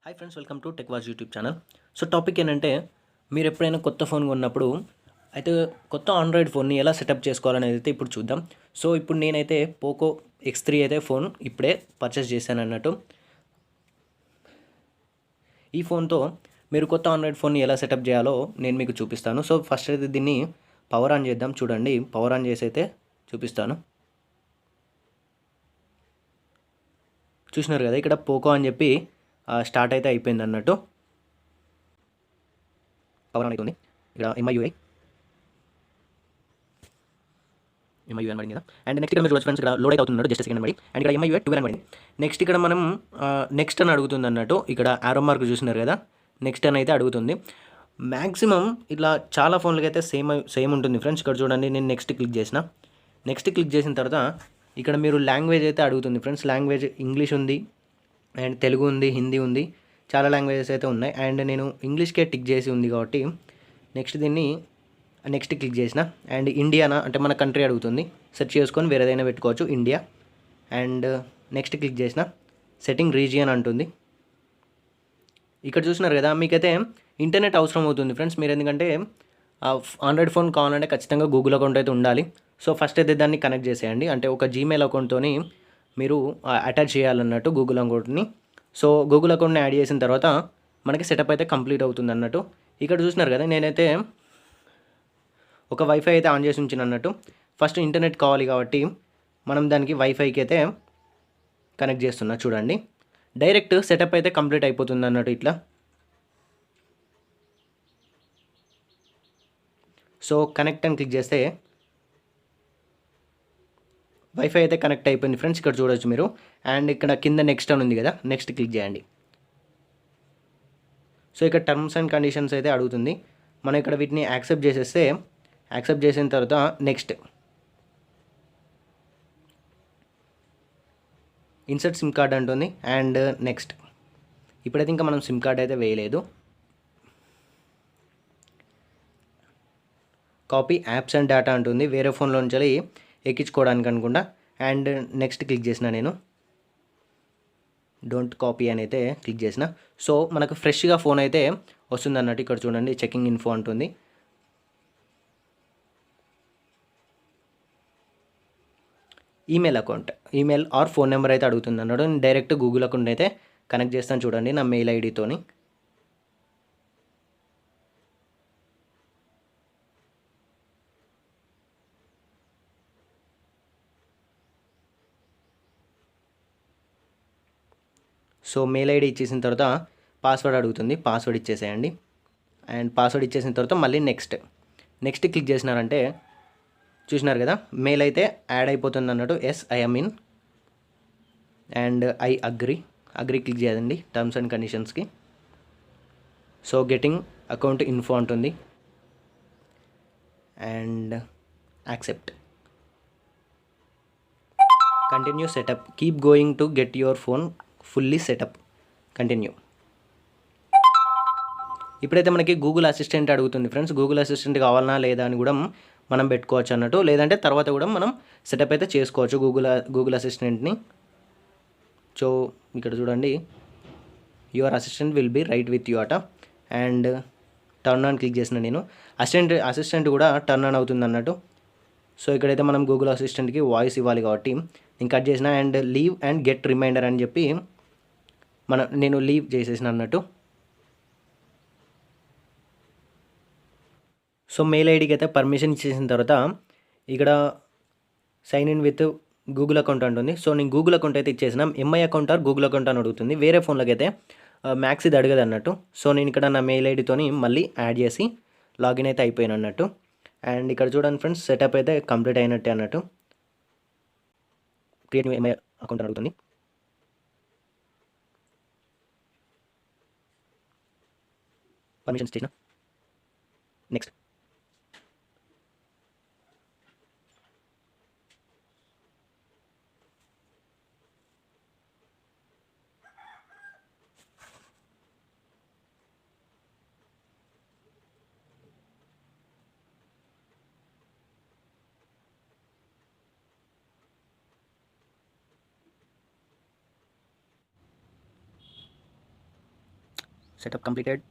Hi friends, welcome to టెక్వాజ్ YouTube channel. So topic ఏంటంటే, మీరు ఎప్పుడైనా కొత్త ఫోన్ కొన్నప్పుడు అయితే కొత్త ఆండ్రాయిడ్ ఫోన్ని ఎలా సెటప్ చేసుకోవాలనేది అయితే ఇప్పుడు చూద్దాం. సో ఇప్పుడు నేనైతే పోకో X3 అయితే ఫోన్ ఇప్పుడే పర్చేస్ చేశాను అన్నట్టు. ఈ ఫోన్తో మీరు కొత్త ఆండ్రాయిడ్ ఫోన్ని ఎలా సెటప్ చేయాలో నేను మీకు చూపిస్తాను. సో ఫస్ట్ అయితే దీన్ని పవర్ ఆన్ చేద్దాం. చూడండి, పవర్ ఆన్ చేసి అయితే చూపిస్తాను. చూసినారు కదా, ఇక్కడ పోకో అని చెప్పి స్టార్ట్ అయితే అయిపోయింది అన్నట్టు. పవర్ ఆన్ అవుతుంది. ఇక్కడ ఎంఐయుఐ అని పడింది కదా. అండ్ నెక్స్ట్ ఇక్కడ మీరు చూడొచ్చు ఫ్రెండ్స్, ఇక్కడ లోడ్ అయితే అవుతున్నాడు, జస్ట్ సెకండ్ పడి. అండ్ ఇక్కడ ఎంఐయుఐ 12 అని పడింది. నెక్స్ట్ ఇక్కడ మనం నెక్స్ట్ అని అడుగుతుంది అన్నట్టు. ఇక్కడ ఆరో మార్క్ చూసినారు కదా, నెక్స్ట్ అని అయితే అడుగుతుంది. మ్యాక్సిమం ఇట్లా చాలా ఫోన్లకి అయితే సేమ్ ఉంటుంది ఫ్రెండ్స్. ఇక్కడ చూడండి, నేను నెక్స్ట్ క్లిక్ చేసిన. నెక్స్ట్ క్లిక్ చేసిన తర్వాత ఇక్కడ మీరు లాంగ్వేజ్ అయితే అడుగుతుంది ఫ్రెండ్స్. లాంగ్వేజ్ ఇంగ్లీష్ ఉంది, అండ్ తెలుగు ఉంది, హిందీ ఉంది, చాలా లాంగ్వేజెస్ అయితే ఉన్నాయి. అండ్ నేను ఇంగ్లీష్కే టిక్ చేసి ఉంది కాబట్టి దీన్ని నెక్స్ట్ క్లిక్ చేసిన. అండ్ ఇండియానా అంటే మన కంట్రీ అడుగుతుంది, సెర్చ్ చేసుకొని వేరేదైనా పెట్టుకోవచ్చు, ఇండియా. అండ్ నెక్స్ట్ క్లిక్ చేసిన. సెట్టింగ్ రీజియన్ అంటుంది. ఇక్కడ చూసినారు కదా, మీకైతే ఇంటర్నెట్ అవసరం అవుతుంది ఫ్రెండ్స్. మీరు ఎందుకంటే ఆండ్రాయిడ్ ఫోన్ కావాలంటే ఖచ్చితంగా గూగుల్ అకౌంట్ అయితే ఉండాలి. సో ఫస్ట్ అయితే దాన్ని కనెక్ట్ చేసేయండి. అంటే ఒక జీమెయిల్ అకౌంట్తో మీరు అటాచ్ చేయాలన్నట్టు గూగుల్ అకౌంట్ని. సో గూగుల్ అకౌంట్ని యాడ్ చేసిన తర్వాత మనకి సెటప్ అయితే కంప్లీట్ అవుతుంది అన్నట్టు. ఇక్కడ చూసినారు కదా, నేనైతే ఒక వైఫై అయితే ఆన్ చేసి ఉంచిన అన్నట్టు. ఫస్ట్ ఇంటర్నెట్ కావాలి కాబట్టి మనం దానికి వైఫైకి అయితే కనెక్ట్ చేస్తున్నా. చూడండి, డైరెక్ట్ సెటప్ అయితే కంప్లీట్ అయిపోతుంది అన్నట్టు ఇట్లా. సో కనెక్ట్ అని క్లిక్ చేస్తే వైఫై అయితే కనెక్ట్ అయిపోయింది ఫ్రెండ్స్, ఇక్కడ చూడొచ్చు మీరు. అండ్ ఇక్కడ కింద నెక్స్ట్ అని ఉంది కదా, నెక్స్ట్ క్లిక్ చేయండి. సో ఇక్కడ టర్మ్స్ అండ్ కండిషన్స్ అయితే అడుగుతుంది. మనం ఇక్కడ వీటిని యాక్సెప్ట్ చేసేస్తే, యాక్సెప్ట్ చేసిన తర్వాత నెక్స్ట్ ఇన్సర్ట్ సిమ్ కార్డ్ అంటుంది. అండ్ నెక్స్ట్ ఇప్పుడైతే ఇంకా మనం సిమ్ కార్డ్ అయితే వేయలేదు. కాపీ యాప్స్ అండ్ డేటా అంటుంది, వేరే ఫోన్లో నుంచి ఎక్కించుకోవడానికి అనుకుంటా. అండ్ నెక్స్ట్ క్లిక్ చేసిన, నేను డోంట్ కాపీ అని అయితే క్లిక్ చేసిన. సో మనకు ఫ్రెష్గా ఫోన్ అయితే వస్తుంది అన్నట్టు. ఇక్కడ చూడండి, చెకింగ్ ఇన్ఫో అంటుంది. Email account, email are phone number అయితే అడుగుతుంది అన్నాడు. నేను డైరెక్ట్ గూగుల్ అకౌంట్ అయితే కనెక్ట్ చేస్తాను. చూడండి, నా మెయిల్ ఐడితోని. సో మెయిల్ ఐడి ఇచ్చేసిన తర్వాత పాస్వర్డ్ అడుగుతుంది, పాస్వర్డ్ ఇచ్చేసేయండి. అండ్ పాస్వర్డ్ ఇచ్చేసిన తర్వాత మళ్ళీ నెక్స్ట్ క్లిక్ చేసినారంటే చూసినారు కదా, మెయిల్ అయితే యాడ్ అయిపోతుంది అన్నట్టు. Yes I am in. And I agree click చేయండి టర్మ్స్ అండ్ కండిషన్స్కి. సో గెటింగ్ అకౌంట్ ఇన్ఫో అంటుంది. And accept. Continue setup, keep going to get your phone fully setup, continue. ఇప్పుడైతే మనకి గూగుల్ అసిస్టెంట్ అడుగుతుంది friends. Google assistant కావాలన్నా లేదా అని కూడా మనం పెట్టుకోవచ్చు అన్నట్టు. లేదంటే తర్వాత కూడా మనం సెటప్ అయితే చేసుకోవచ్చు గూగుల్ అసిస్టెంట్ని. సో ఇక్కడ చూడండి, your assistant will be right with you అట. అండ్ టర్న్ ఆన్ క్లిక్ చేసిన నేను. అసిస్టెంట్ కూడా టర్న్ ఆన్ అవుతుంది అన్నట్టు. సో ఇక్కడైతే మనం గూగుల్ అసిస్టెంట్కి వాయిస్ ఇవ్వాలి కాబట్టి నేను కట్ చేసిన. And leave and get reminder అని చెప్పి నేను లీవ్ చేసేసిన అన్నట్టు. సో మెయిల్ ఐడికి అయితే పర్మిషన్ ఇచ్చేసిన తర్వాత ఇక్కడ sign in with Google account అంటుంది. సో నేను గూగుల్ అకౌంట్ అయితే ఇచ్చేసిన. MI account or Google account అని అడుగుతుంది. వేరే ఫోన్లకి అయితే మ్యాక్స్ ఇది అడగదు అన్నట్టు. సో నేను ఇక్కడ నా మెయిల్ ఐడితోని మళ్ళీ యాడ్ చేసి లాగిన్ అయితే అయిపోయాను అన్నట్టు. అండ్ ఇక్కడ చూడండి ఫ్రెండ్స్, సెటప్ అయితే కంప్లీట్ అయినట్టే అన్నట్టు. క్రియేట్ న్యూ ఎంఐ అకౌంట్ అని అడుగుతుంది. పర్మిషన్స్ ఇచ్చిన. నెక్స్ట్. Setup completed.